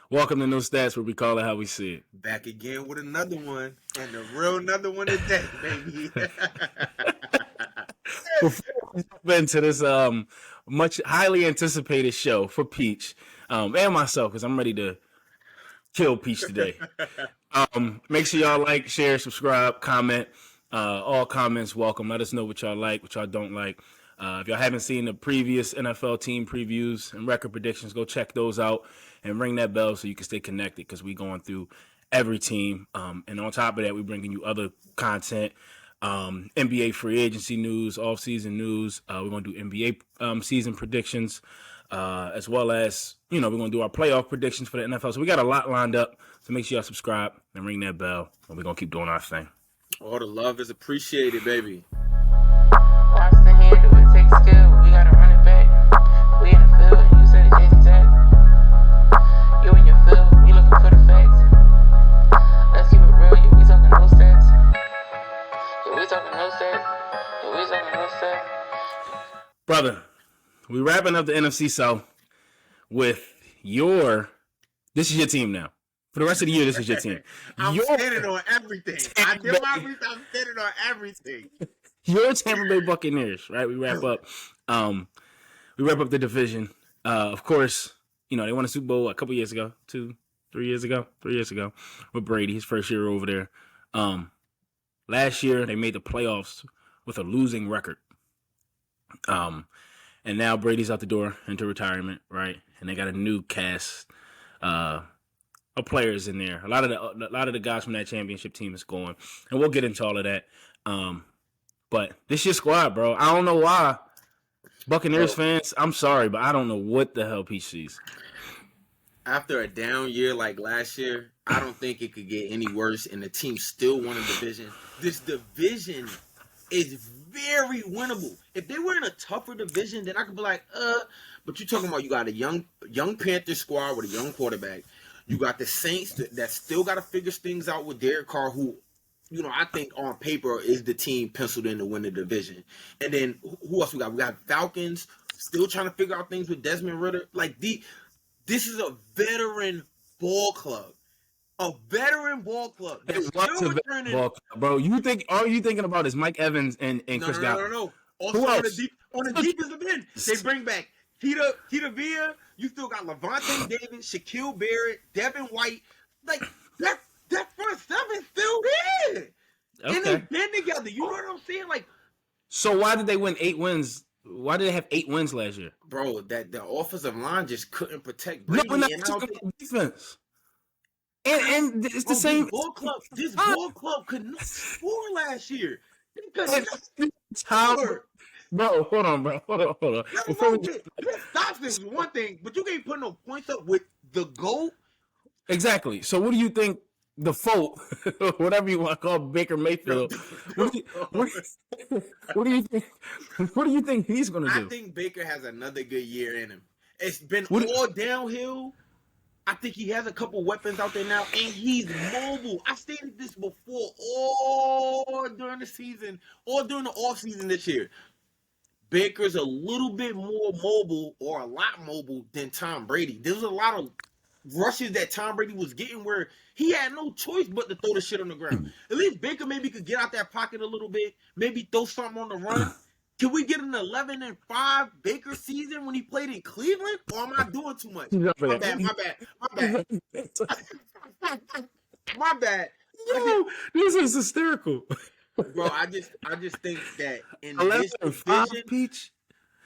Welcome to No Stats, where we call it how we see Back again with another one, and the real another one today, baby. it. Before we jump into this much highly anticipated show for Peach and myself, because I'm ready to kill Peach today. Make sure y'all like, share, subscribe, comment. All comments welcome. Let us know what y'all like, what y'all don't like. If y'all haven't seen the previous NFL team previews and record predictions, go check those out and ring that bell so you can stay connected because we're going through every team. And on top of that, we're bringing you other content, NBA free agency news, off-season news. We're going to do NBA season predictions, as well as, we're going to do our playoff predictions for the NFL. So we got a lot lined up. So make sure y'all subscribe and ring that bell, and we're going to keep doing our thing. All the love is appreciated, baby. Watch the handle, it takes skill. We gotta run it back. We in the field, and you said it Jason Jack. You in your field, we looking for the facts. Let's keep it real, yeah, we talking no stats. Yeah, we talking no stats. Yeah, we talking no stats. Brother, we wrapping up the NFC South with this is your team now. For the rest of the year, this is your team. I'm standing on everything. I did my research, I'm standing on everything. Your Tampa Bay Buccaneers, right? We wrap up the division. Of course, they won a Super Bowl a couple years ago, 3 years ago with Brady, his first year over there. Last year they made the playoffs with a losing record. And now Brady's out the door into retirement, right? And they got a new cast of players in there. A lot of the guys from that championship team is going, and we'll get into all of that. But this your squad, bro. I don't know why. Buccaneers fans, I'm sorry, but I don't know what the hell Peach sees. After a down year like last year, I don't think it could get any worse, and the team still won a division. This division is very winnable. If they were in a tougher division, then I could be like, but you're talking about you got a young Panthers squad with a young quarterback. You got the Saints that still got to figure things out with Derek Carr, who I think on paper is the team penciled in to win the division. And then who else we got? We got Falcons still trying to figure out things with Desmond Ridder. This is a veteran ball club. A veteran ball club. It was a veteran ball club, bro. All you thinking about is Mike Evans and Chris Godwin. No. Also on the defensive end, they bring back Tita Villa. You still got Levante David, Shaquille Barrett, Devin White. That front seven still there. Okay. And they've been together. You know what I'm saying? So why did they win 8 wins? Why did they have 8 wins last year? Bro, that the offensive line just couldn't protect Brady. No, we're not defense. And it's the same. This ball club could not score last year. Bro, hold on, bro. Hold on. Stop this is one thing, but you can't put no points up with the GOAT. Exactly. So what do you think the fault, whatever you want to call Baker Mayfield, what do you think he's going to do? I think Baker has another good year in him. It's been all downhill. I think he has a couple weapons out there now, and he's mobile. I stated this before, all during the season, all during the offseason this year. Baker's a little bit more mobile, or a lot mobile, than Tom Brady. There's a lot of rushes that Tom Brady was getting where he had no choice but to throw the shit on the ground. At least Baker maybe could get out that pocket a little bit, maybe throw something on the run. Can we get an 11-5 Baker season when he played in Cleveland? Or am I doing too much? My bad. Yo, this is hysterical. Bro, I just think that in this division, Peach,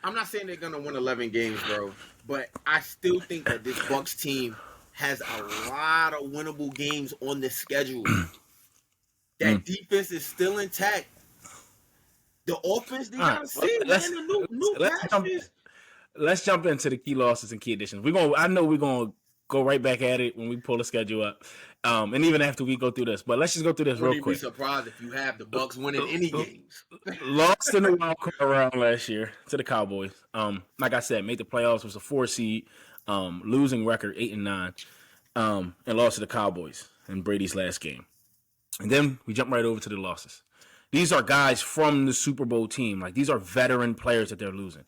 I'm not saying they're gonna win 11 games, bro, but I still think that this Bucs team has a lot of winnable games on the schedule. That defense is still intact. The offense, they gotta see, man. The new patches. Let's jump into the key losses and key additions. I know we're gonna go right back at it when we pull the schedule up, and even after we go through this. But let's just go through this real quick. Wouldn't be surprised if you have the Bucs winning any games. Lost in the wild card round last year to the Cowboys. Like I said, made the playoffs, was a 4 seed, losing record 8-9, and lost to the Cowboys in Brady's last game. And then we jump right over to the losses. These are guys from the Super Bowl team. These are veteran players that they're losing.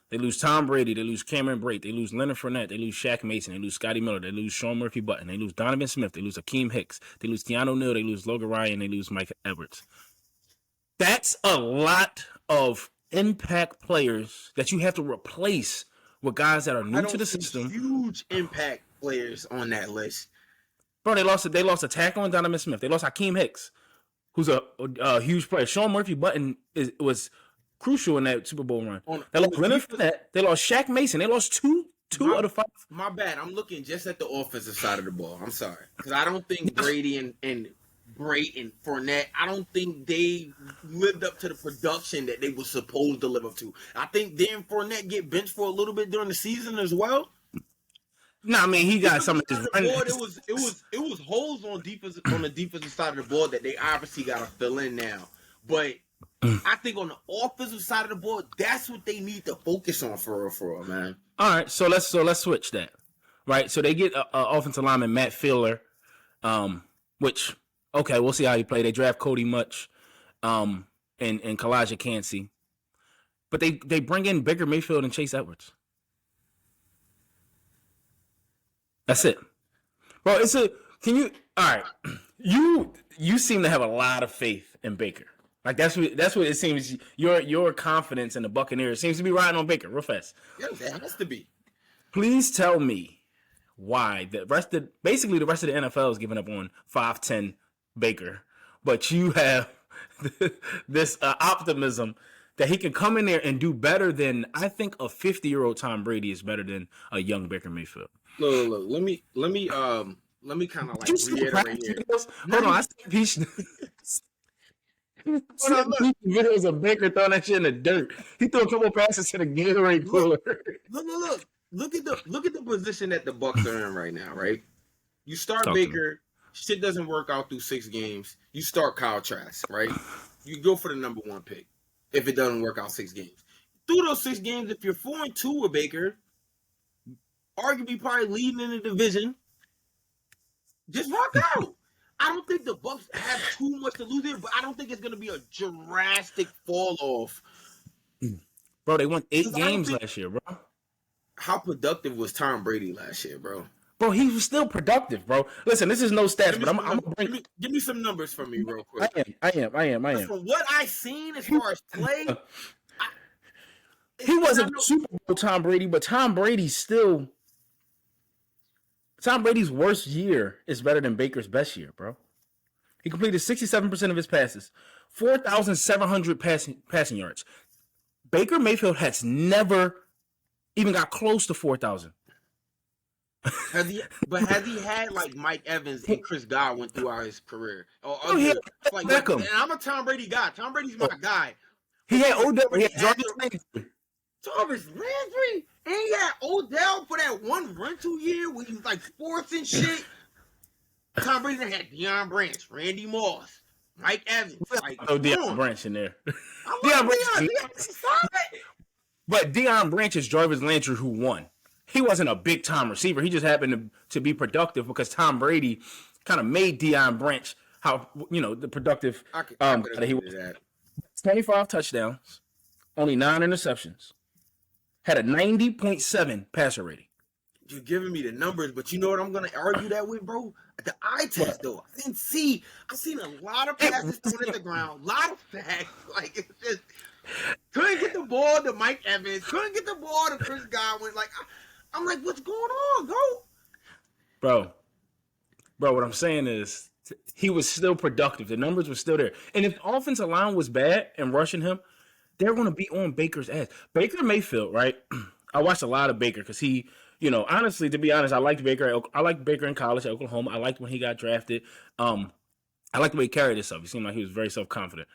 They lose Tom Brady. They lose Cameron Brate. They lose Leonard Fournette. They lose Shaq Mason. They lose Scotty Miller. They lose Sean Murphy-Button. They lose Donovan Smith. They lose Akeem Hicks. They lose Keanu Neal. They lose Logan Ryan. They lose Mike Edwards. That's a lot of impact players that you have to replace with guys that are new to the system. Huge impact players on that list. Bro, they lost a tackle on Donovan Smith. They lost Akeem Hicks, who's a huge player. Sean Murphy-Button was crucial in that Super Bowl run. They lost Leonard Fournette. They lost Shaq Mason. They lost two of the 5. My bad. I'm looking just at the offensive side of the ball. I'm sorry. Because I don't think Brady and Brate and Fournette, I don't think they lived up to the production that they were supposed to live up to. I think Dan Fournette get benched for a little bit during the season as well. No, I mean he got some of his run. It was holes on the defensive side of the ball that they obviously got to fill in now. But I think on the offensive side of the ball, that's what they need to focus on for real, man. All right, so let's switch that. Right, so they get offensive lineman Matt Filler, which okay, we'll see how he play. They draft Cody Much, and Kalijah Cansey, but they bring in Baker Mayfield and Chase Edwards. That's it, bro. All right. You seem to have a lot of faith in Baker. Like that's what it seems. Your confidence in the Buccaneers seems to be riding on Baker real fast. Yeah, that has to be. Please tell me why the rest of the NFL is giving up on 5'10" Baker, but you have this optimism that he can come in there and do better than I think a 50-year-old Tom Brady is better than a young Baker Mayfield. Look. Let me kind of like reiterate here. Hold on, I see Peach. Videos of Baker throwing that shit in the dirt. He threw a couple passes to the Gatorade cooler. Look at the position that the Bucs are in right now, right? You start Baker, shit doesn't work out through 6 games. You start Kyle Trask, right? You go for the number 1 pick if it doesn't work out 6 games. Through those 6 games, if you're 4-2 with Baker, arguably probably leading in the division, just rock out. I don't think the Bucs have too much to lose here, but I don't think it's going to be a drastic fall off. Bro, they won 8 games last year, bro. How productive was Tom Brady last year, bro? Bro, he was still productive, bro. Listen, this is no stats, but I'm gonna bring. Give me some numbers from me real quick. I am. From what I've seen as far as play, he wasn't Super Bowl Tom Brady, but Tom Brady's worst year is better than Baker's best year, bro. He completed 67% of his passes, 4,700 passing yards. Baker Mayfield has never even got close to 4,000. Has he had like Mike Evans and Chris Godwin throughout his career? And I'm a Tom Brady guy. Tom Brady's my guy. He had Odell. He had Jarvis Landry. Jarvis Landry? And he had Odell for that one rental year where he was like forcing shit. Tom Brady had Deion Branch, Randy Moss, Mike Evans. Like, Deion Branch in there. Deion Branch. But Deion Branch is Jarvis Landry who won. He wasn't a big time receiver. He just happened to be productive because Tom Brady kind of made Deion Branch the productive that he was. 25 touchdowns, only 9 interceptions, had a 90.7 passer rating. You're giving me the numbers, but you know what I'm going to argue that with, bro? The eye test, though. I seen a lot of passes thrown at the ground, a lot of sacks. Like, it's just couldn't get the ball to Mike Evans, couldn't get the ball to Chris Godwin. Like, I'm like, what's going on, bro? Bro, what I'm saying is he was still productive. The numbers were still there. And if the offensive line was bad and rushing him, they're going to be on Baker's ass. Baker Mayfield, right? I watched a lot of Baker because he, honestly, to be honest, I liked Baker. I liked Baker in college at Oklahoma. I liked when he got drafted. I liked the way he carried himself. He seemed like he was very self-confident.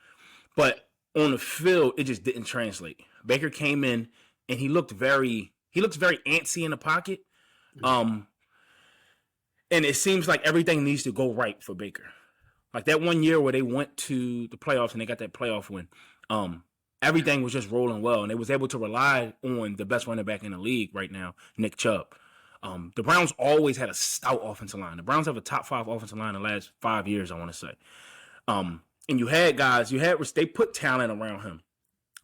But on the field, it just didn't translate. Baker came in and he looked very antsy in the pocket. And it seems like everything needs to go right for Baker. Like that one year where they went to the playoffs and they got that playoff win. Everything was just rolling well, and they was able to rely on the best running back in the league right now, Nick Chubb. The Browns always had a stout offensive line. The Browns have a top 5 offensive line in the last 5 years, I want to say. And you had guys, they put talent around him.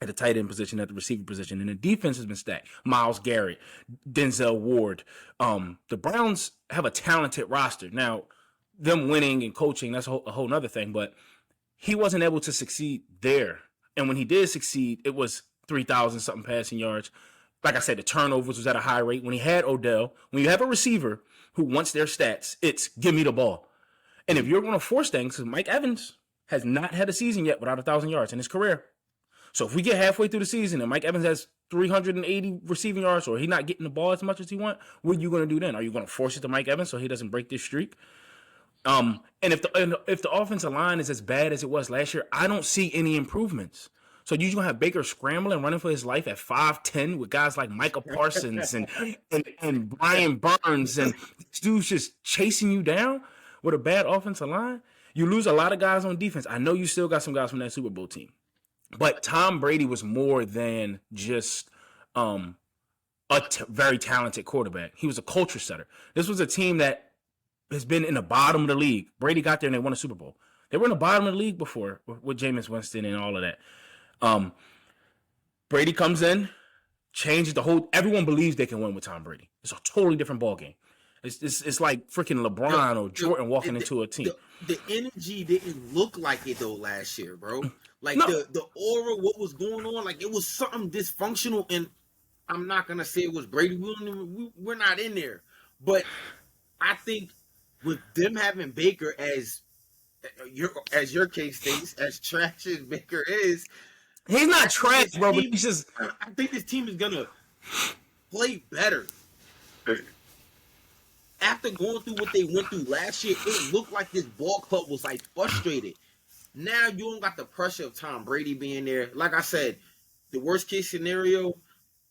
at the tight end position, at the receiver position, and the defense has been stacked. Myles Garrett, Denzel Ward. The Browns have a talented roster. Now, them winning and coaching, that's a whole nother thing, but he wasn't able to succeed there. And when he did succeed, it was 3,000 something passing yards. Like I said, the turnovers was at a high rate. When he had Odell, when you have a receiver who wants their stats, it's give me the ball. And if you're going to force things, because Mike Evans has not had a season yet without 1,000 yards in his career. So if we get halfway through the season and Mike Evans has 380 receiving yards or he's not getting the ball as much as he wants, what are you going to do then? Are you going to force it to Mike Evans so he doesn't break this streak? And if the offensive line is as bad as it was last year, I don't see any improvements. So you're going to have Baker scrambling, running for his life at 5'10" with guys like Micah Parsons and Brian Burns, and this dude's just chasing you down with a bad offensive line. You lose a lot of guys on defense. I know you still got some guys from that Super Bowl team. But Tom Brady was more than just very talented quarterback. He was a culture setter. This was a team that has been in the bottom of the league. Brady got there and they won a Super Bowl. They were in the bottom of the league before with Jameis Winston and all of that. Brady comes in, changes the whole. Everyone believes they can win with Tom Brady. It's a totally different ball game. It's like freaking LeBron or Jordan walking into a team. The energy didn't look like it though last year, bro. Like No. the aura, what was going on, like it was something dysfunctional. And I'm not gonna say it was Brady. We're not in there, but I think with them having Baker as your case states, as trash as Baker is, He's not trash, bro. But he's just. I think this team is gonna play better. After going through what they went through last year, it looked like this ball club was like frustrated. Now you don't got the pressure of Tom Brady being there. Like I said, the worst case scenario,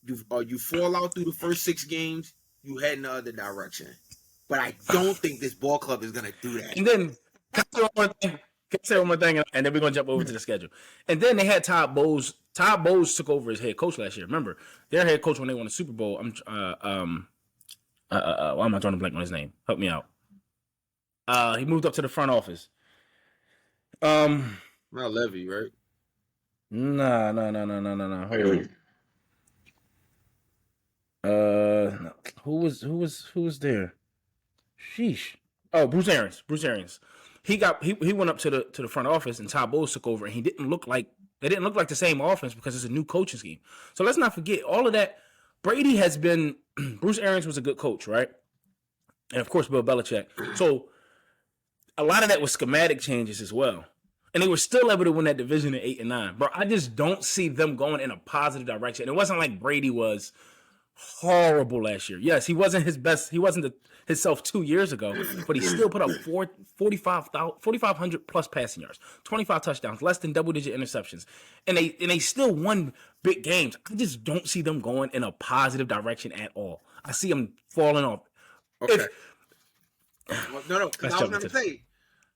you fall out through the first 6 games, you head in the other direction. But I don't think this ball club is gonna do that. And then can I say one more thing, and then we're gonna jump over to the schedule. And then they had Todd Bowles. Todd Bowles took over as head coach last year. Remember, their head coach when they won the Super Bowl. Why am I drawing a blank on his name? Help me out. He moved up to the front office. Not Levy, right? No. Hold on. Who was there? Sheesh. Oh, Bruce Arians. He went up to the front office and Todd Bowles took over, and they didn't look like the same offense because it's a new coaching scheme. So let's not forget all of that. Brady has been Bruce Arians was a good coach, right? And of course Bill Belichick. So a lot of that was schematic changes as well. And they were still able to win that division in 8 and 9. Bro, I just don't see them going in a positive direction. It wasn't like Brady was horrible last year. Yes, he wasn't his best. He wasn't himself 2 years ago, but he still put up 4,500 plus passing yards, 25 touchdowns, less than double-digit interceptions. And they still won big games. I just don't see them going in a positive direction at all. I see them falling off. Okay. No, because I was going to say,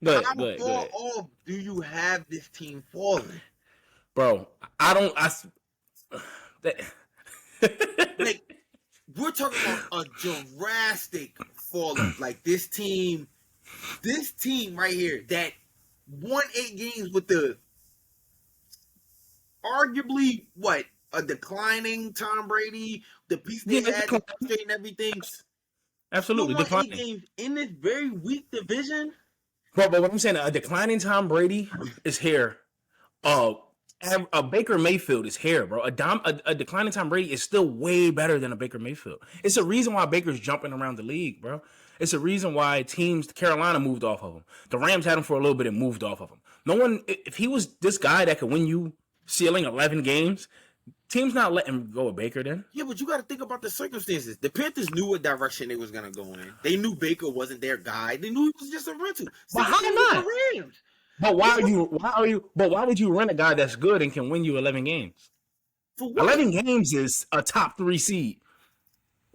how far off do you have this team falling? Bro, like, we're talking about a drastic fall off. Like, this team right here that won 8 games with the arguably, a declining Tom Brady, the piece they had to straighten everything. Absolutely, declining. 8 games in this very weak division. But what I'm saying, a declining Tom Brady is here. A Baker Mayfield is here, bro. A declining Tom Brady is still way better than a Baker Mayfield. It's a reason why Baker's jumping around the league, bro. It's a reason why Carolina moved off of him. The Rams had him for a little bit and moved off of him. No one, if he was this guy that could win you ceiling 11 games, team's not letting him go with Baker then. Yeah, but you got to think about the circumstances. The Panthers knew what direction they was going to go in. They knew Baker wasn't their guy. They knew he was just a rental. But how not? But why would you rent a guy that's good and can win you 11 games? For what? 11 games is a top 3 seed.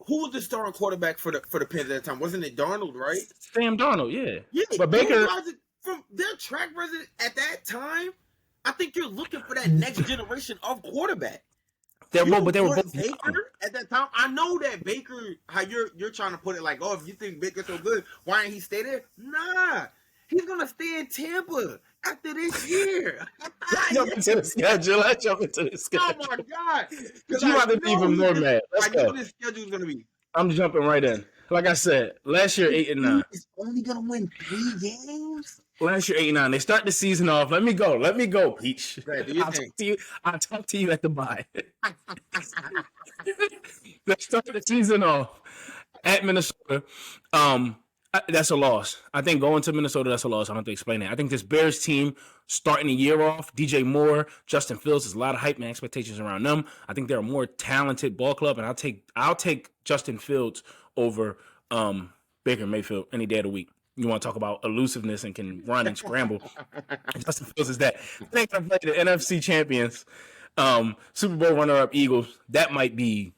Who was the starting quarterback for the Panthers at the time? Wasn't it Darnold, right? Sam Darnold, yeah. Yeah, but Baker, from their track record at that time, I think you're looking for that next generation of quarterback. They were both Baker at that time. I know that Baker, how you're trying to put it, like, oh, if you think Baker's so good, why didn't he stay there? Nah, he's gonna stay in Tampa. after this year. Let's jump into the schedule. Oh my God! Because You about to be even more mad. Let's I know go. this schedule is gonna be. I'm jumping right in. Like I said, last year 8-9. He's only gonna win 3 games. Last year 8-9. They start the season off. Let me go, Peach. Right, do your I'll thing. talk to you. I'll talk to you at the bye. They start the season off at Minnesota. That's a loss. I think going to Minnesota, that's a loss. I don't have to explain it. I think this Bears team starting the year off, DJ Moore, Justin Fields, there's a lot of hype and expectations around them. I think they're a more talented ball club, and I'll take Justin Fields over Baker Mayfield any day of the week. You want to talk about elusiveness and can run and scramble. Justin Fields is that. I think I play the NFC champions, Super Bowl runner-up Eagles. That might be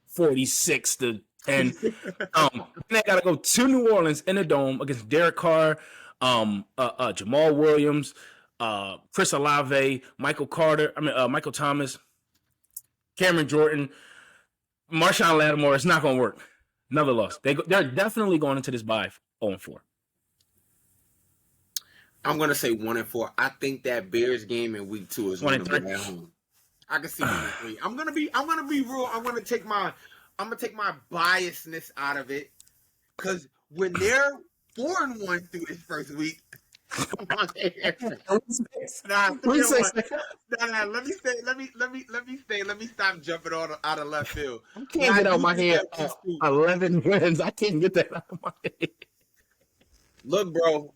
46 to and they got to go to New Orleans in the Dome against Derek Carr, Jamal Williams, Chris Olave, Michael Thomas, Cameron Jordan, Marshawn Lattimore. It's not going to work. Another loss. They're definitely going into this bye 0-4. I'm gonna say 1-4. I think that Bears game in week 2 is going to be at home. I can see 1-3. I'm gonna be real. I'm gonna take my biasness out of it, because when they're 4-1 through this first week. Let me stop jumping out of left field. I can't get out my head 11 wins. I can't get that out of my head. Look, bro,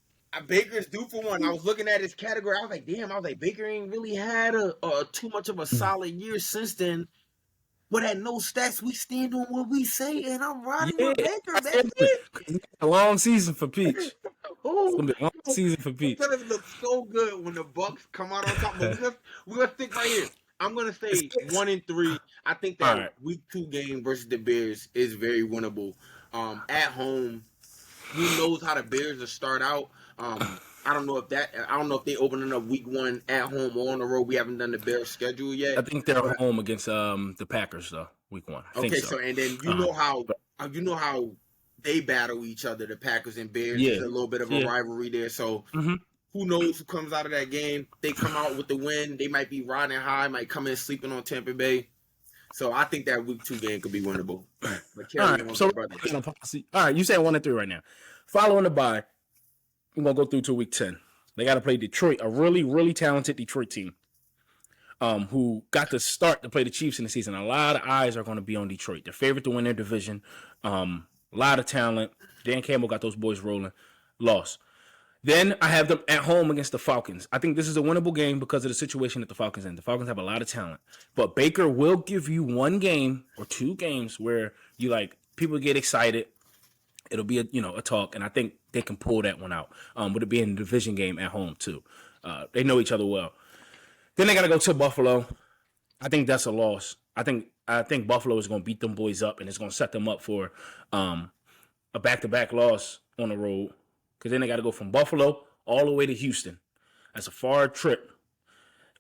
Baker's due for one. I was looking at his category. I was like, damn. Baker ain't really had a too much of a solid year since then. But at no stats, we stand on what we say, and I'm riding with Baker. That's it. A long season for Peach. It's gonna be a long season for Peach. It's gonna look so good when the Bucs come out on top. But we're gonna stick right here. I'm gonna say 1-3. I think that week 2 game versus the Bears is very winnable. At home, who knows how the Bears will start out? I don't know if they opening up week 1 at home or on the road. We haven't done the Bears schedule yet. I think they're home against the Packers though, week 1. I think so. And then you know how they battle each other, the Packers and Bears. Yeah. There's a little bit of a rivalry there. So who knows who comes out of that game? They come out with the win. They might be riding high, might come in sleeping on Tampa Bay. So I think that week 2 game could be winnable. All right, you said 1-3 right now. Following the bye, we're going to go through to week 10. They got to play Detroit, a really, really talented Detroit team who got to start to play the Chiefs in the season. A lot of eyes are going to be on Detroit. They're favorite to win their division. A lot of talent. Dan Campbell got those boys rolling. Lost. Then I have them at home against the Falcons. I think this is a winnable game because of the situation that the Falcons are in. The Falcons have a lot of talent. But Baker will give you 1 game or 2 games where people get excited. It'll be a talk, and I think they can pull that one out. With it being a division game at home too. They know each other well. Then they got to go to Buffalo. I think that's a loss. I think Buffalo is going to beat them boys up, and it's going to set them up for a back-to-back loss on the road. Because then they got to go from Buffalo all the way to Houston. That's a far trip.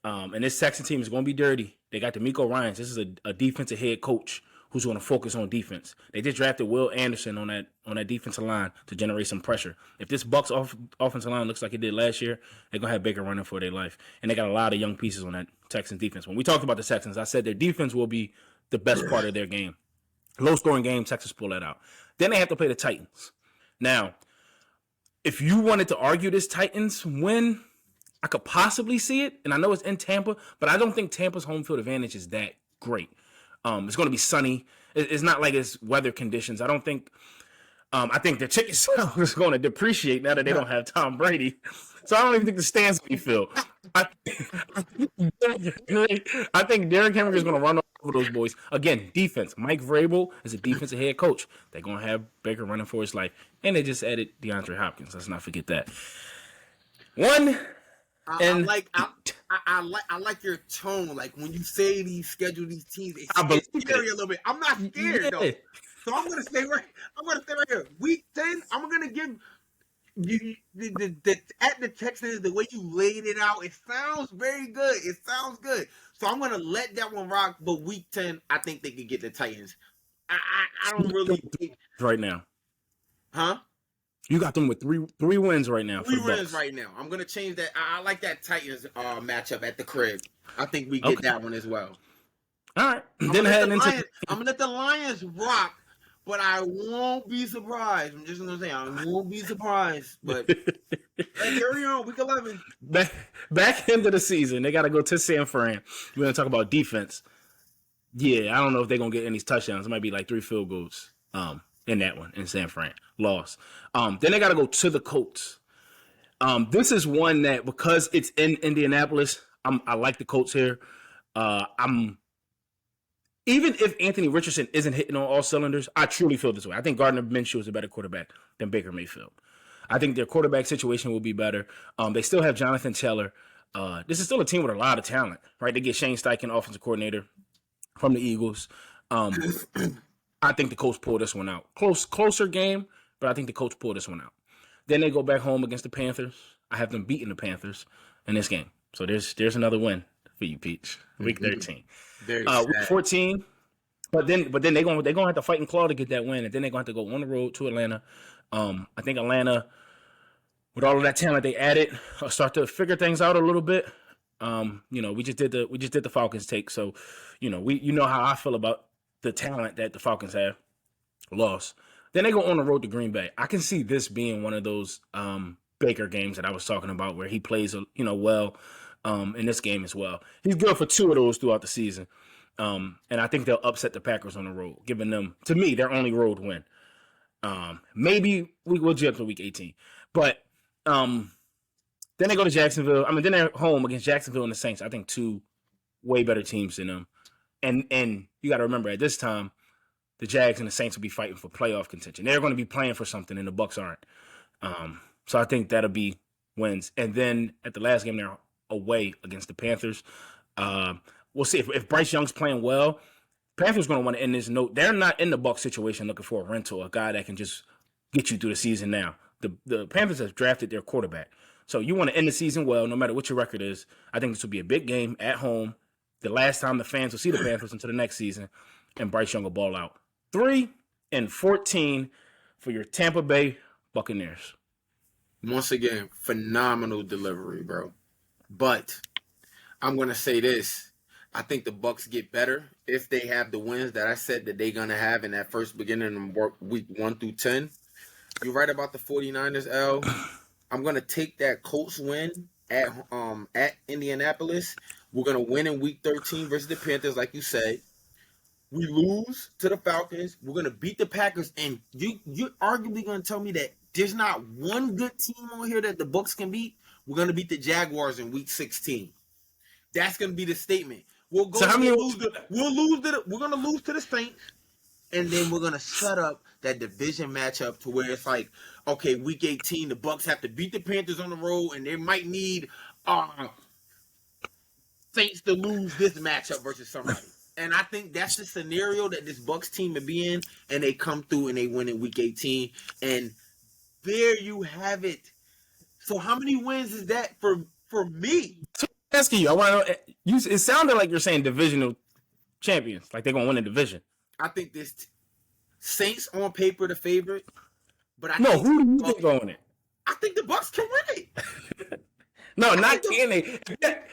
And this Texan team is going to be dirty. They got DeMeco Ryans. This is a defensive head coach who's going to focus on defense. They just drafted Will Anderson on that defensive line to generate some pressure. If this Bucs offensive line looks like it did last year, they're going to have Baker running for their life. And they got a lot of young pieces on that Texans defense. When we talked about the Texans, I said their defense will be the best part of their game. Low-scoring game, Texas pull that out. Then they have to play the Titans. Now, if you wanted to argue this Titans win, I could possibly see it. And I know it's in Tampa, but I don't think Tampa's home field advantage is that great. It's going to be sunny. It's not like it's weather conditions. I don't think. I think the ticket sale is going to depreciate now that they don't have Tom Brady. So I don't even think the stands will be filled. I think Derrick Henry is going to run over those boys. Again, defense. Mike Vrabel is a defensive head coach. They're going to have Baker running for his life. And they just added DeAndre Hopkins. Let's not forget that. I like your tone. Like when you say schedule these teams, it's scary a little bit. I'm not scared though. So I'm gonna stay right here. Week 10, I'm gonna give you at the Texans, the way you laid it out, it sounds very good. It sounds good. So I'm gonna let that one rock. But week 10, I think they could get the Titans. I don't really think right now. Huh? You got them with three wins right now. Three for the wins Bucs. right now. I'm gonna change that. I like that Titans matchup at the crib. I think we get Okay. that one as well. All right. I'm Then heading into gonna let the Lions rock, but I won't be surprised. I'm just gonna say I won't be surprised. But hey, carry on. Week 11. back into the season, they got to go to San Fran. We're gonna talk about defense. Yeah, I don't know if they're gonna get any touchdowns. It might be like 3 field goals. In that one in San Fran, loss. Then they got to go to the Colts. This is one that because it's in Indianapolis, I like the Colts here. I'm even if Anthony Richardson isn't hitting on all cylinders, I truly feel this way. I think Gardner Minshew is a better quarterback than Baker Mayfield. I think their quarterback situation will be better. They still have Jonathan Taylor. This is still a team with a lot of talent, right? They get Shane Steichen, offensive coordinator from the Eagles. I think the Colts pull this one out. Closer game, but I think the Colts pull this one out. Then they go back home against the Panthers. I have them beating the Panthers in this game. So there's another win for you, Peach. Week 13. Week 14. But then they're gonna have to fight and claw to get that win, and then they're gonna have to go on the road to Atlanta. I think Atlanta, with all of that talent they added, start to figure things out a little bit. We just did the Falcons take, so you know how I feel about the talent that the Falcons have. Loss. Then they go on the road to Green Bay. I can see this being one of those Baker games that I was talking about where he plays well in this game as well. He's good for 2 of those throughout the season. And I think they'll upset the Packers on the road, giving them, to me, their only road win. Maybe we'll jump to week 18. But then they go to Jacksonville. Then they're home against Jacksonville and the Saints. I think 2 way better teams than them. And you got to remember, at this time, the Jags and the Saints will be fighting for playoff contention. They're going to be playing for something, and the Bucs aren't. So I think that'll be wins. And then at the last game, they're away against the Panthers. We'll see if Bryce Young's playing well. Panthers going to want to end this note. They're not in the Bucs situation looking for a rental, a guy that can just get you through the season now. The Panthers have drafted their quarterback. So you want to end the season well, no matter what your record is. I think this will be a big game at home. The last time the fans will see the Panthers until the next season, and Bryce Young will ball out. 3-14 for your Tampa Bay Buccaneers. Once again, phenomenal delivery, bro. But I'm going to say this. I think the Bucs get better if they have the wins that I said that they're going to have in that first beginning of week 1 through 10. You're right about the 49ers, L. I'm going to take that Colts win at Indianapolis. We're going to win in week 13 versus the Panthers, like you said. We lose to the Falcons. We're going to beat the Packers. And you're arguably going to tell me that there's not one good team on here that the Bucs can beat? We're going to beat the Jaguars in week 16. That's going to be the statement. We'll go. So we're going to lose to the Saints. And then we're going to set up that division matchup to where it's like, okay, week 18, the Bucs have to beat the Panthers on the road, and they might need Saints to lose this matchup versus somebody. And I think that's the scenario that this Bucs team would be in, and they come through and they win in week 18. And there you have it. So how many wins is that for me? So I'm asking you, I want to know, it sounded like you're saying divisional champions, like they're going to win a division. I think this Saints on paper the favorite, but who do you think going it? I think the Bucs can win it. No, not can they?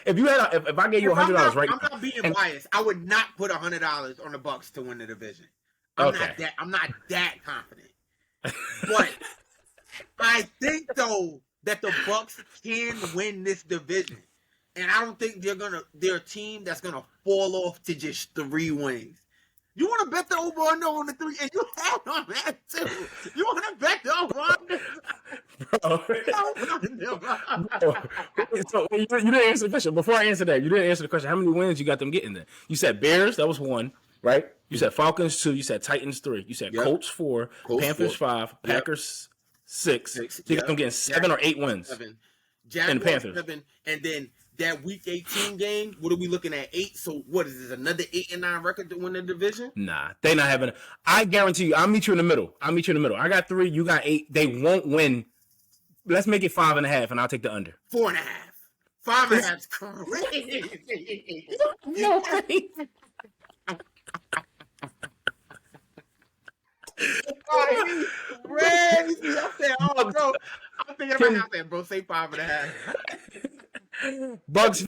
If I gave you $100 right now, I'm not being biased. I would not put $100 on the Bucs to win the division. I'm not that confident. But I think though that the Bucs can win this division, and I don't think they're a team that's gonna fall off to just 3 wins. You want to bet the over under on the 3, and you have on that too. You want to bet the over under? So you didn't answer the question. Before I answer that, you didn't answer the question. How many wins you got them getting there? You said Bears, that was 1, right? You said Falcons 2. You said Titans 3. You said Colts 4, Panthers 5, Packers 6. So you got them getting 7 or 8 wins. 7. Jaguars and the Panthers. 7, and then that week 18 game, what are we looking at? 8. So what is this? Another 8-9 record to win the division? Nah, they not having. I guarantee you. I'll meet you in the middle. I got 3. You got 8. They won't win. Let's make it 5.5, and I'll take the under. 4.5. 5.5 is crazy. Oh, he's crazy. I said, oh, bro. I'm thinking about it. I said, bro, say 5.5. Bucks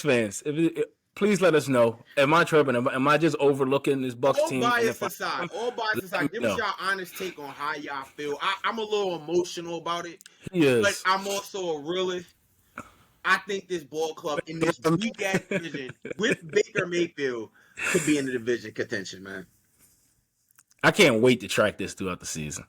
fans, please let us know. Am I tripping? Am I just overlooking this Bucks All team? bias aside, give us No. your honest take on how y'all feel. I'm a little emotional about it, Yes. but I'm also a realist. I think this ball club in this weak ass division with Baker Mayfield could be in the division contention, man. I can't wait to track this throughout the season.